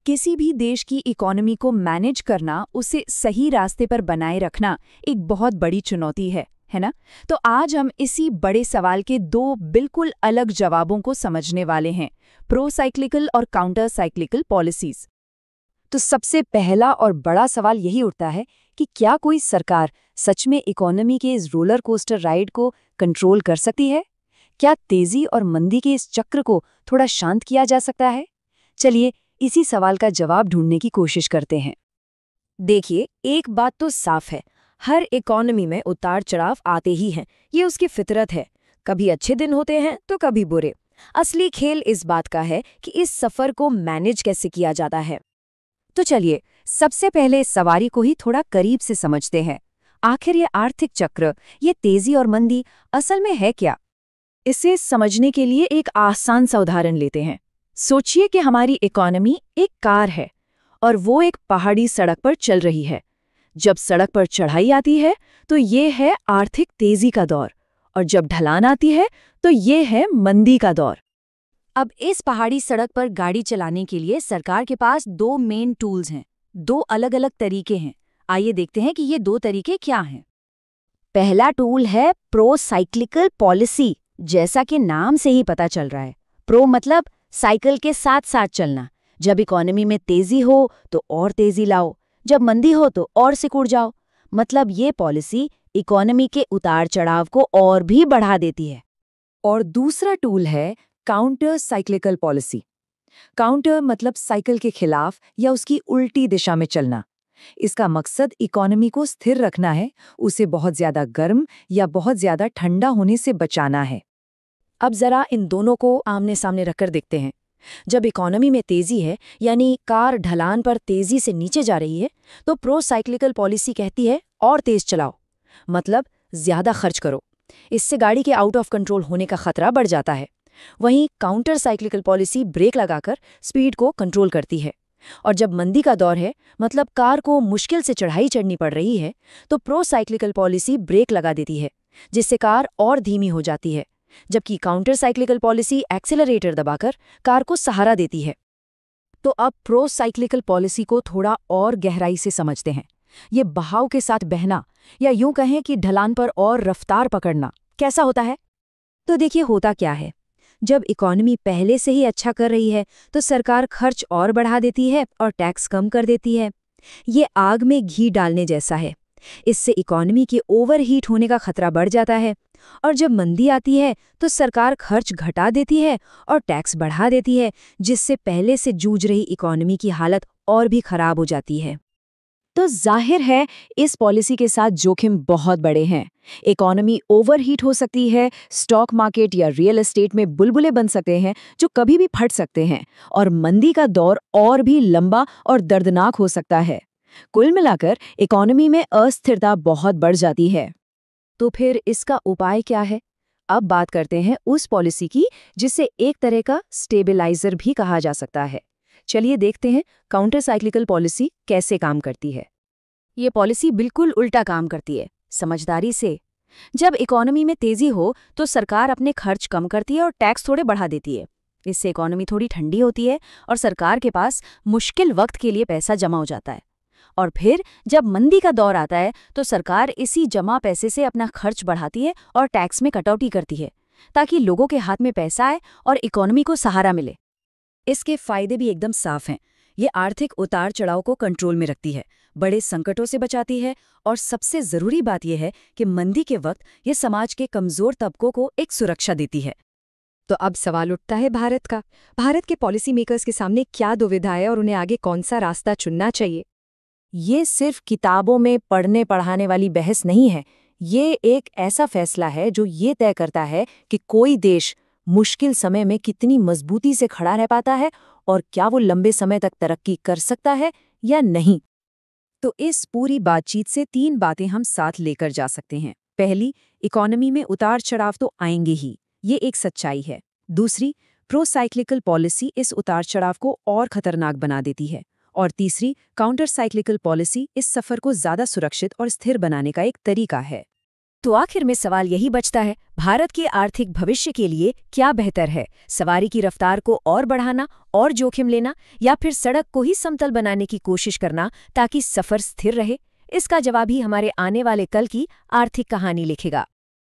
किसी भी देश की इकोनॉमी को मैनेज करना, उसे सही रास्ते पर बनाए रखना एक बहुत बड़ी चुनौती है ना? तो आज हम इसी बड़े सवाल के दो बिल्कुल अलग जवाबों को समझने वाले हैं, प्रो साइक्लिकल और काउंटर साइक्लिकल पॉलिसीज। तो सबसे पहला और बड़ा सवाल यही उठता है कि क्या कोई सरकार सच में इकोनॉमी के इस रोलर कोस्टर राइड को कंट्रोल कर सकती है? क्या तेजी और मंदी के इस चक्र को थोड़ा शांत किया जा सकता है? चलिए इसी सवाल का जवाब ढूंढने की कोशिश करते हैं। देखिए, एक बात तो साफ है, हर इकोनॉमी में उतार चढ़ाव आते ही हैं। ये उसकी फितरत है। कभी अच्छे दिन होते हैं तो कभी बुरे। असली खेल इस बात का है कि इस सफर को मैनेज कैसे किया जाता है। तो चलिए सबसे पहले इस सवारी को ही थोड़ा करीब से समझते हैं। आखिर ये आर्थिक चक्र, ये तेजी और मंदी असल में है क्या? इसे समझने के लिए एक आसान सा उदाहरण लेते हैं। सोचिए कि हमारी इकोनॉमी एक कार है और वो एक पहाड़ी सड़क पर चल रही है। जब सड़क पर चढ़ाई आती है तो ये है आर्थिक तेजी का दौर, और जब ढलान आती है तो ये है मंदी का दौर। अब इस पहाड़ी सड़क पर गाड़ी चलाने के लिए सरकार के पास दो मेन टूल्स हैं, दो अलग अलग तरीके हैं। आइए देखते हैं कि ये दो तरीके क्या हैं। पहला टूल है प्रो साइक्लिकल पॉलिसी। जैसा कि नाम से ही पता चल रहा है, प्रो मतलब साइकिल के साथ साथ चलना। जब इकोनॉमी में तेजी हो तो और तेजी लाओ, जब मंदी हो तो और सिकुड़ जाओ। मतलब ये पॉलिसी इकोनॉमी के उतार चढ़ाव को और भी बढ़ा देती है। और दूसरा टूल है काउंटर साइक्लिकल पॉलिसी। काउंटर मतलब साइकिल के खिलाफ या उसकी उल्टी दिशा में चलना। इसका मकसद इकोनॉमी को स्थिर रखना है, उसे बहुत ज्यादा गर्म या बहुत ज्यादा ठंडा होने से बचाना है। अब जरा इन दोनों को आमने सामने रखकर देखते हैं। जब इकोनॉमी में तेजी है, यानी कार ढलान पर तेजी से नीचे जा रही है, तो प्रो साइक्लिकल पॉलिसी कहती है और तेज चलाओ, मतलब ज्यादा खर्च करो। इससे गाड़ी के आउट ऑफ कंट्रोल होने का खतरा बढ़ जाता है। वहीं काउंटर साइक्लिकल पॉलिसी ब्रेक लगाकर स्पीड को कंट्रोल करती है। और जब मंदी का दौर है, मतलब कार को मुश्किल से चढ़ाई चढ़नी पड़ रही है, तो प्रो साइक्लिकल पॉलिसी ब्रेक लगा देती है, जिससे कार और धीमी हो जाती है। जबकि काउंटर साइक्लिकल पॉलिसी एक्सेलरेटर दबाकर कार को सहारा देती है। तो अब प्रो साइक्लिकल पॉलिसी को थोड़ा और गहराई से समझते हैं। ये बहाव के साथ बहना, या यूं कहें कि ढलान पर और रफ्तार पकड़ना, कैसा होता है? तो देखिए होता क्या है। जब इकोनॉमी पहले से ही अच्छा कर रही है तो सरकार खर्च और बढ़ा देती है और टैक्स कम कर देती है। ये आग में घी डालने जैसा है। इससे इकोनॉमी के ओवरहीट होने का खतरा बढ़ जाता है। और जब मंदी आती है तो सरकार खर्च घटा देती है और टैक्स बढ़ा देती है, जिससे पहले से जूझ रही इकोनॉमी की हालत और भी खराब हो जाती है। तो जाहिर है इस पॉलिसी के साथ जोखिम बहुत बड़े हैं। इकोनॉमी ओवरहीट हो सकती है, स्टॉक मार्केट या रियल एस्टेट में बुलबुले बन सकते हैं जो कभी भी फट सकते हैं, और मंदी का दौर और भी लंबा और दर्दनाक हो सकता है। कुल मिलाकर इकोनॉमी में अस्थिरता बहुत बढ़ जाती है। तो फिर इसका उपाय क्या है? अब बात करते हैं उस पॉलिसी की जिसे एक तरह का स्टेबलाइजर भी कहा जा सकता है। चलिए देखते हैं काउंटर साइक्लिकल पॉलिसी कैसे काम करती है। ये पॉलिसी बिल्कुल उल्टा काम करती है, समझदारी से। जब इकोनॉमी में तेजी हो तो सरकार अपने खर्च कम करती है और टैक्स थोड़े बढ़ा देती है। इससे इकोनॉमी थोड़ी ठंडी होती है और सरकार के पास मुश्किल वक्त के लिए पैसा जमा हो जाता है। और फिर जब मंदी का दौर आता है तो सरकार इसी जमा पैसे से अपना खर्च बढ़ाती है और टैक्स में कटौती करती है, ताकि लोगों के हाथ में पैसा आए और इकोनॉमी को सहारा मिले। इसके फायदे भी एकदम साफ हैं। ये आर्थिक उतार चढ़ाव को कंट्रोल में रखती है, बड़े संकटों से बचाती है, और सबसे जरूरी बात यह है कि मंदी के वक्त ये समाज के कमजोर तबकों को एक सुरक्षा देती है। तो अब सवाल उठता है भारत का। भारत के पॉलिसी मेकर्स के सामने क्या दुविधा है और उन्हें आगे कौन सा रास्ता चुनना चाहिए? ये सिर्फ किताबों में पढ़ने पढ़ाने वाली बहस नहीं है। ये एक ऐसा फैसला है जो ये तय करता है कि कोई देश मुश्किल समय में कितनी मजबूती से खड़ा रह पाता है और क्या वो लंबे समय तक तरक्की कर सकता है या नहीं। तो इस पूरी बातचीत से 3 बातें हम साथ लेकर जा सकते हैं। पहली, इकोनॉमी में उतार चढ़ाव तो आएंगे ही, ये एक सच्चाई है। दूसरी, प्रो साइक्लिकल पॉलिसी इस उतार चढ़ाव को और खतरनाक बना देती है। और तीसरी, काउंटर साइक्लिकल पॉलिसी इस सफर को ज्यादा सुरक्षित और स्थिर बनाने का एक तरीका है। तो आखिर में सवाल यही बचता है, भारत के आर्थिक भविष्य के लिए क्या बेहतर है? सवारी की रफ्तार को और बढ़ाना और जोखिम लेना, या फिर सड़क को ही समतल बनाने की कोशिश करना ताकि सफर स्थिर रहे? इसका जवाब ही हमारे आने वाले कल की आर्थिक कहानी लिखेगा।